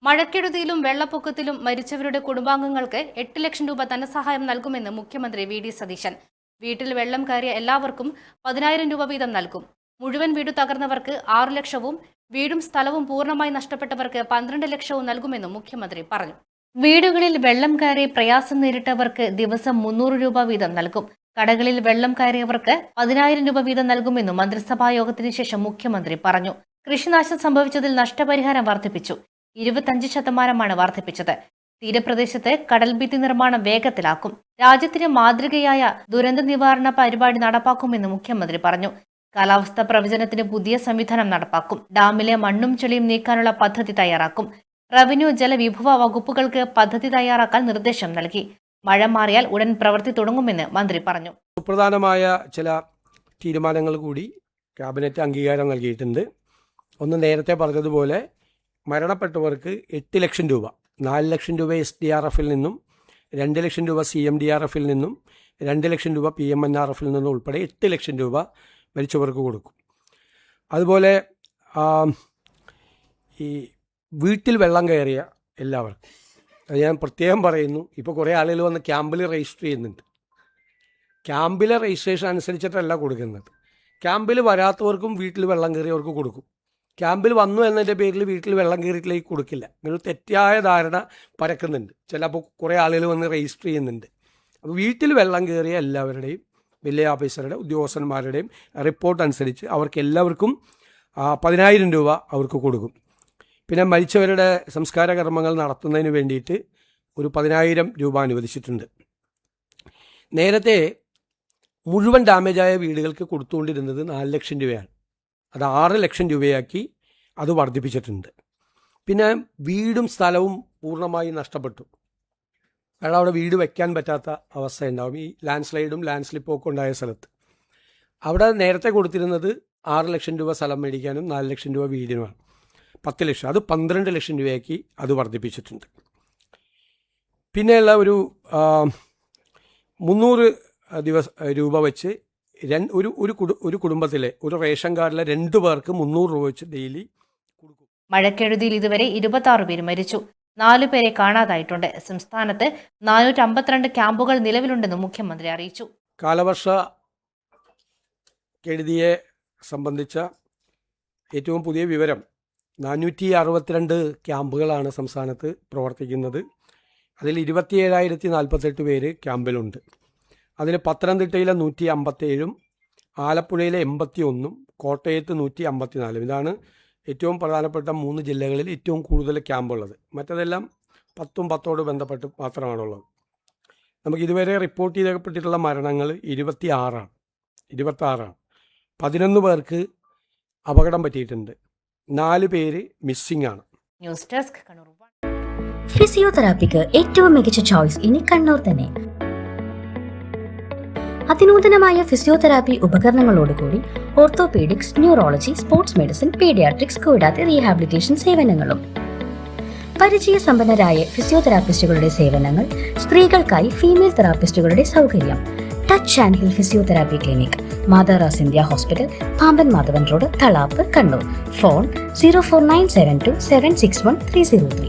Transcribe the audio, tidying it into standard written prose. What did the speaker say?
മഴക്കെടുതിയിലും വെള്ളപ്പൊക്കത്തിലും മരിച്ചവരുടെ കുടുംബാംഗങ്ങൾക്ക് 8 ലക്ഷം രൂപ ധനസഹായം നൽകുമെന്ന് മുഖ്യമന്ത്രി വി.ഡി. സതീശൻ. വീട്ടിൽ വെള്ളം കയറിയ എല്ലാവർക്കും 10,000 രൂപ വീതം നൽകും. മുഴുവൻ വീടു തകർന്നവർക്ക് 6 ലക്ഷവും വീടും സ്ഥലവും പൂർണ്ണമായി നഷ്ടപ്പെട്ടവർക്ക് 12 ലക്ഷവും നൽകുമെന്നും മുഖ്യമന്ത്രി പറഞ്ഞു. വീടുകളിൽ വെള്ളം കയറി പ്രയാസം നേരിട്ടവർക്ക് ദിവസം 300 രൂപ വീതം നൽകും. കടകളിൽ വെള്ളം കയറിയവർക്ക് 10,000 രൂപ വീതം നൽകുമെന്നും മന്ത്രിസഭാ യോഗത്തിന് ശേഷം മുഖ്യമന്ത്രി പറഞ്ഞു. കൃഷിനാശം സംഭവിച്ചതിൽ നഷ്ടപരിഹാരം വർദ്ധിപ്പിച്ചു. 25% വർദ്ധിപ്പിച്ചത്. തീരപ്രദേശത്ത് കടൽഭിത്തി നിർമ്മാണം വേഗത്തിലാക്കും. രാജ്യത്തിന് മാതൃകയായ ദുരന്ത നിവാരണ പരിപാടി നടപ്പാക്കുമെന്ന് മുഖ്യമന്ത്രി പറഞ്ഞു. കാലാവസ്ഥാ പ്രവചനത്തിന് പുതിയ സംവിധാനം നടപ്പാക്കും. ഡാമിലെ മണ്ണും ചെളിയും നീക്കാനുള്ള പദ്ധതി തയ്യാറാക്കും. റവന്യൂ ജലവിഭവ വകുപ്പുകൾക്ക് പദ്ധതി തയ്യാറാക്കാൻ നിർദ്ദേശം നൽകി. മഴ മാറിയാൽ ഉടൻ പ്രവൃത്തി തുടങ്ങുമെന്ന് മന്ത്രി പറഞ്ഞു. സുപ്രധാനമായ ചില തീരുമാനങ്ങൾ കൂടി ക്യാബിനറ്റ് അംഗീകാരം നൽകിയിട്ടുണ്ട്. ഒന്ന്, നേരത്തെ പറഞ്ഞതുപോലെ മരണപ്പെട്ടവർക്ക് 8 ലക്ഷം രൂപ, 4 ലക്ഷം രൂപ SDRF-ൽ നിന്നും 2 ലക്ഷം രൂപ CMDRF-ൽ നിന്നും 2 ലക്ഷം രൂപ PMNRF-ൽ നിന്നും ഉൾപ്പെടെ 8 ലക്ഷം രൂപ മരിച്ചവർക്ക് കൊടുക്കും. അതുപോലെ ഈ വീട്ടിൽ വെള്ളം കയറിയ എല്ലാവർക്കും, അത് ഞാൻ പ്രത്യേകം പറയുന്നു, ഇപ്പോൾ കുറേ ആളുകൾ വന്ന് ക്യാമ്പിൽ രജിസ്റ്റർ ചെയ്യുന്നുണ്ട്. ക്യാമ്പിലെ രജിസ്ട്രേഷൻ അനുസരിച്ചിട്ടല്ല കൊടുക്കുന്നത്. ക്യാമ്പിൽ വരാത്തവർക്കും വീട്ടിൽ വെള്ളം കയറിയവർക്ക് കൊടുക്കും. ക്യാമ്പിൽ വന്നു എന്നതിൻ്റെ പേരിൽ വീട്ടിൽ വെള്ളം കയറിയിട്ടിലേക്ക് കൊടുക്കില്ല. അങ്ങനെ ഒരു തെറ്റായ ധാരണ പരക്കുന്നുണ്ട്. ചിലപ്പോൾ കുറേ ആളുകൾ വന്ന് രജിസ്റ്റർ ചെയ്യുന്നുണ്ട്. അപ്പോൾ വീട്ടിൽ വെള്ളം കയറിയ എല്ലാവരുടെയും വില്ലേജ് ഓഫീസറുടെ ഉദ്യോഗസ്ഥന്മാരുടെയും റിപ്പോർട്ട് അനുസരിച്ച് അവർക്ക് എല്ലാവർക്കും 10,000 രൂപ അവർക്ക് കൊടുക്കും. പിന്നെ മരിച്ചവരുടെ സംസ്കാര കർമ്മങ്ങൾ നടത്തുന്നതിന് വേണ്ടിയിട്ട് ഒരു 10,000 രൂപ അനുവദിച്ചിട്ടുണ്ട്. നേരത്തെ മുഴുവൻ ഡാമേജായ വീടുകൾക്ക് കൊടുത്തുകൊണ്ടിരുന്നത് 4 ലക്ഷം രൂപയാണ്. അത് 6 ലക്ഷം രൂപയാക്കി അത് വർദ്ധിപ്പിച്ചിട്ടുണ്ട്. പിന്നെ വീടും സ്ഥലവും പൂർണ്ണമായി നഷ്ടപ്പെട്ടു. കാരണം അവിടെ വീട് വയ്ക്കാൻ പറ്റാത്ത അവസ്ഥ ഉണ്ടാവും. ഈ ലാൻഡ് സ്ലൈഡും ലാൻഡ് സ്ലിപ്പും ഒക്കെ ഉണ്ടായ സ്ഥലത്ത് അവിടെ നേരത്തെ കൊടുത്തിരുന്നത് 6 ലക്ഷം രൂപ സ്ഥലം മേടിക്കാനും 4 ലക്ഷം രൂപ വീടിനുമാണ്. 10 ലക്ഷം, അത് 12 ലക്ഷം രൂപയാക്കി അത് വർദ്ധിപ്പിച്ചിട്ടുണ്ട്. പിന്നെയുള്ള ഒരു 300 രൂപ വെച്ച് ഒരു കുടുംബത്തിലെ ഒരു റേഷൻ കാർഡിലെ 2 പേർക്ക് 300 രൂപ വെച്ച് ഡെയിലി കൊടുക്കും. മഴക്കെടുതിയിൽ ഇതുവരെ 26 പേര് മരിച്ചു. 4 പേരെ കാണാതായിട്ടുണ്ട്. സംസ്ഥാനത്ത് 452 ക്യാമ്പുകൾ നിലവിലുണ്ടെന്ന് മുഖ്യമന്ത്രി അറിയിച്ചു. കാലവർഷ കെടുതിയെ സംബന്ധിച്ച ഏറ്റവും പുതിയ വിവരം, 462 ക്യാമ്പുകളാണ് സംസ്ഥാനത്ത് പ്രവർത്തിക്കുന്നത്. അതിൽ 27,048 പേര് ക്യാമ്പിലുണ്ട്. അതിൽ പത്തനംതിട്ടയിലെ 157, ആലപ്പുഴയിലെ 81, കോട്ടയത്ത് 154. ഇതാണ് ഏറ്റവും പ്രധാനപ്പെട്ട 3 ജില്ലകളിൽ ഏറ്റവും കൂടുതൽ ക്യാമ്പുള്ളത്. മറ്റതെല്ലാം 10 ബന്ധപ്പെട്ട് മാത്രമാണുള്ളത്. നമുക്ക് ഇതുവരെ റിപ്പോർട്ട് ചെയ്യപ്പെട്ടിട്ടുള്ള മരണങ്ങൾ 26 ആണ്. 11 പേർക്ക് അപകടം പറ്റിയിട്ടുണ്ട്. 4 പേര് മിസ്സിംഗ് ആണ്. News desk Kannur. ഫിസിയോതെറാപ്പിക്ക് ഏറ്റവും മികച്ച ചോയ്സ് ഇനി കണ്ണൂർ തന്നെ. അതിനൂതനമായ ഫിസിയോതെറാപ്പി ഉപകരണങ്ങളോടുകൂടി orthopaedics, neurology, sports medicine, paediatrics കൂടാതെ റീഹാബിലിറ്റേഷൻ സേവനങ്ങളും. പരിചയസമ്പന്നരായ ഫിസിയോതെറാപ്പിസ്റ്റുകളുടെ സേവനങ്ങൾ, സ്ത്രീകൾക്കായി ഫീമെയിൽ തെറാപ്പിസ്റ്റുകളുടെ സൗകര്യം. Touch and heal physiotherapy clinic, Mataras India hospital, Pamban Madhavan road, Thalap, Kannur. Phone 04972 761 303.